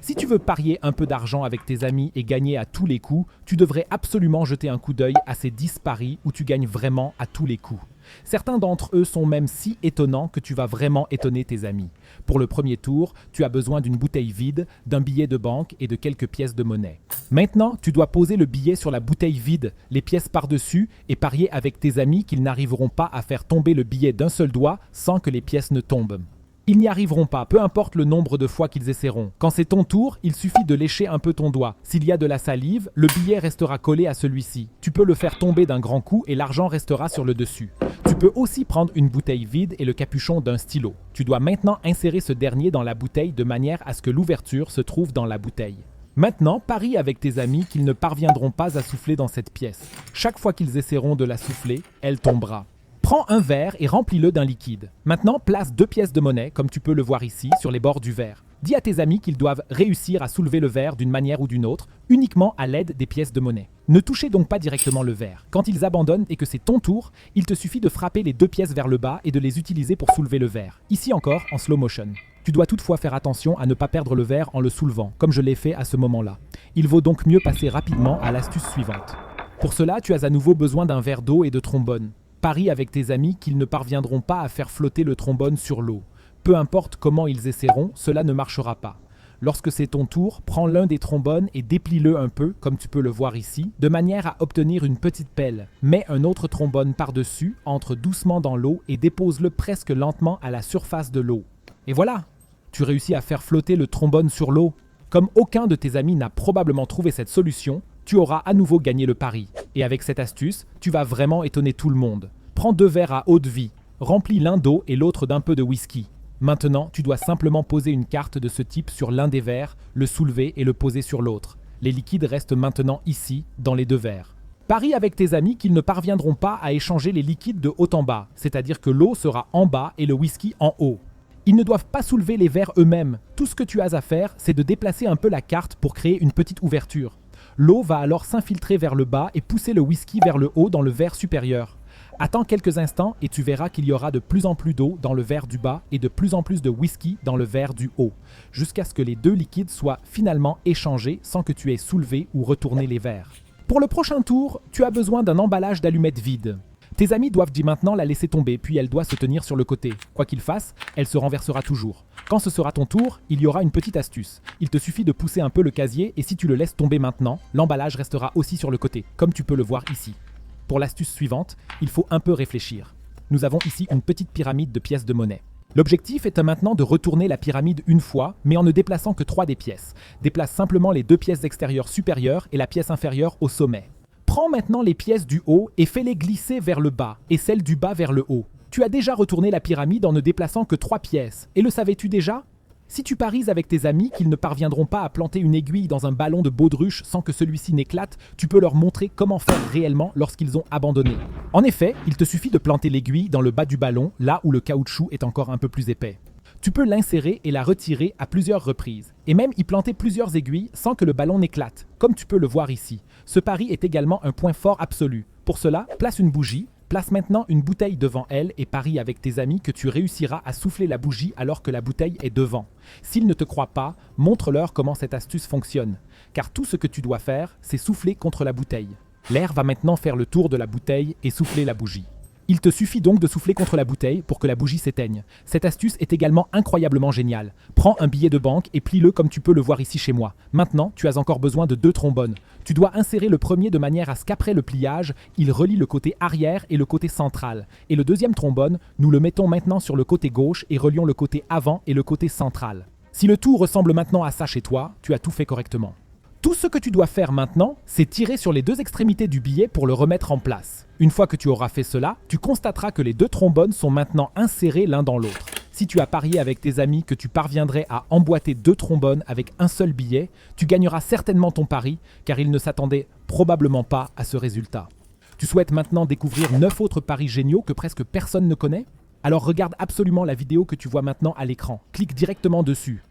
Si tu veux parier un peu d'argent avec tes amis et gagner à tous les coups, tu devrais absolument jeter un coup d'œil à ces 10 paris où tu gagnes vraiment à tous les coups. Certains d'entre eux sont même si étonnants que tu vas vraiment étonner tes amis. Pour le premier tour, tu as besoin d'une bouteille vide, d'un billet de banque et de quelques pièces de monnaie. Maintenant, tu dois poser le billet sur la bouteille vide, les pièces par-dessus et parier avec tes amis qu'ils n'arriveront pas à faire tomber le billet d'un seul doigt sans que les pièces ne tombent. Ils n'y arriveront pas, peu importe le nombre de fois qu'ils essaieront. Quand c'est ton tour, il suffit de lécher un peu ton doigt. S'il y a de la salive, le billet restera collé à celui-ci. Tu peux le faire tomber d'un grand coup et l'argent restera sur le dessus. Tu peux aussi prendre une bouteille vide et le capuchon d'un stylo. Tu dois maintenant insérer ce dernier dans la bouteille de manière à ce que l'ouverture se trouve dans la bouteille. Maintenant, parie avec tes amis qu'ils ne parviendront pas à souffler dans cette pièce. Chaque fois qu'ils essaieront de la souffler, elle tombera. Prends un verre et remplis-le d'un liquide. Maintenant, place 2 pièces de monnaie, comme tu peux le voir ici, sur les bords du verre. Dis à tes amis qu'ils doivent réussir à soulever le verre d'une manière ou d'une autre, uniquement à l'aide des pièces de monnaie. Ne touchez donc pas directement le verre. Quand ils abandonnent et que c'est ton tour, il te suffit de frapper les 2 pièces vers le bas et de les utiliser pour soulever le verre. Ici encore, en slow motion. Tu dois toutefois faire attention à ne pas perdre le verre en le soulevant, comme je l'ai fait à ce moment-là. Il vaut donc mieux passer rapidement à l'astuce suivante. Pour cela, tu as à nouveau besoin d'un verre d'eau et de trombone. Parie avec tes amis qu'ils ne parviendront pas à faire flotter le trombone sur l'eau. Peu importe comment ils essaieront, cela ne marchera pas. Lorsque c'est ton tour, prends l'un des trombones et déplie-le un peu, comme tu peux le voir ici, de manière à obtenir une petite pelle. Mets un autre trombone par-dessus, entre doucement dans l'eau et dépose-le presque lentement à la surface de l'eau. Et voilà, tu réussis à faire flotter le trombone sur l'eau. Comme aucun de tes amis n'a probablement trouvé cette solution, tu auras à nouveau gagné le pari. Et avec cette astuce, tu vas vraiment étonner tout le monde. Prends 2 verres à eau de vie, remplis l'un d'eau et l'autre d'un peu de whisky. Maintenant, tu dois simplement poser une carte de ce type sur l'un des verres, le soulever et le poser sur l'autre. Les liquides restent maintenant ici, dans les 2 verres. Parie avec tes amis qu'ils ne parviendront pas à échanger les liquides de haut en bas, c'est-à-dire que l'eau sera en bas et le whisky en haut. Ils ne doivent pas soulever les verres eux-mêmes. Tout ce que tu as à faire, c'est de déplacer un peu la carte pour créer une petite ouverture. L'eau va alors s'infiltrer vers le bas et pousser le whisky vers le haut dans le verre supérieur. Attends quelques instants et tu verras qu'il y aura de plus en plus d'eau dans le verre du bas et de plus en plus de whisky dans le verre du haut, jusqu'à ce que les 2 liquides soient finalement échangés sans que tu aies soulevé ou retourné les verres. Pour le prochain tour, tu as besoin d'un emballage d'allumettes vide. Tes amis doivent maintenant la laisser tomber, puis elle doit se tenir sur le côté. Quoi qu'il fasse, elle se renversera toujours. Quand ce sera ton tour, il y aura une petite astuce. Il te suffit de pousser un peu le casier et si tu le laisses tomber maintenant, l'emballage restera aussi sur le côté, comme tu peux le voir ici. Pour l'astuce suivante, il faut un peu réfléchir. Nous avons ici une petite pyramide de pièces de monnaie. L'objectif est maintenant de retourner la pyramide une fois, mais en ne déplaçant que 3 des pièces. Déplace simplement les 2 pièces extérieures supérieures et la pièce inférieure au sommet. Prends maintenant les pièces du haut et fais-les glisser vers le bas et celles du bas vers le haut. Tu as déjà retourné la pyramide en ne déplaçant que 3 pièces. Et le savais-tu déjà ? Si tu paries avec tes amis qu'ils ne parviendront pas à planter une aiguille dans un ballon de baudruche sans que celui-ci n'éclate, tu peux leur montrer comment faire réellement lorsqu'ils ont abandonné. En effet, il te suffit de planter l'aiguille dans le bas du ballon, là où le caoutchouc est encore un peu plus épais. Tu peux l'insérer et la retirer à plusieurs reprises, et même y planter plusieurs aiguilles sans que le ballon n'éclate, comme tu peux le voir ici. Ce pari est également un point fort absolu. Pour cela, place une bougie, place maintenant une bouteille devant elle et parie avec tes amis que tu réussiras à souffler la bougie alors que la bouteille est devant. S'ils ne te croient pas, montre-leur comment cette astuce fonctionne, car tout ce que tu dois faire, c'est souffler contre la bouteille. L'air va maintenant faire le tour de la bouteille et souffler la bougie. Il te suffit donc de souffler contre la bouteille pour que la bougie s'éteigne. Cette astuce est également incroyablement géniale. Prends un billet de banque et plie-le comme tu peux le voir ici chez moi. Maintenant, tu as encore besoin de 2 trombones. Tu dois insérer le premier de manière à ce qu'après le pliage, il relie le côté arrière et le côté central. Et le deuxième trombone, nous le mettons maintenant sur le côté gauche et relions le côté avant et le côté central. Si le tout ressemble maintenant à ça chez toi, tu as tout fait correctement. Tout ce que tu dois faire maintenant, c'est tirer sur les 2 extrémités du billet pour le remettre en place. Une fois que tu auras fait cela, tu constateras que les 2 trombones sont maintenant insérés l'un dans l'autre. Si tu as parié avec tes amis que tu parviendrais à emboîter 2 trombones avec un seul billet, tu gagneras certainement ton pari, car ils ne s'attendaient probablement pas à ce résultat. Tu souhaites maintenant découvrir 9 autres paris géniaux que presque personne ne connaît ? Alors regarde absolument la vidéo que tu vois maintenant à l'écran. Clique directement dessus.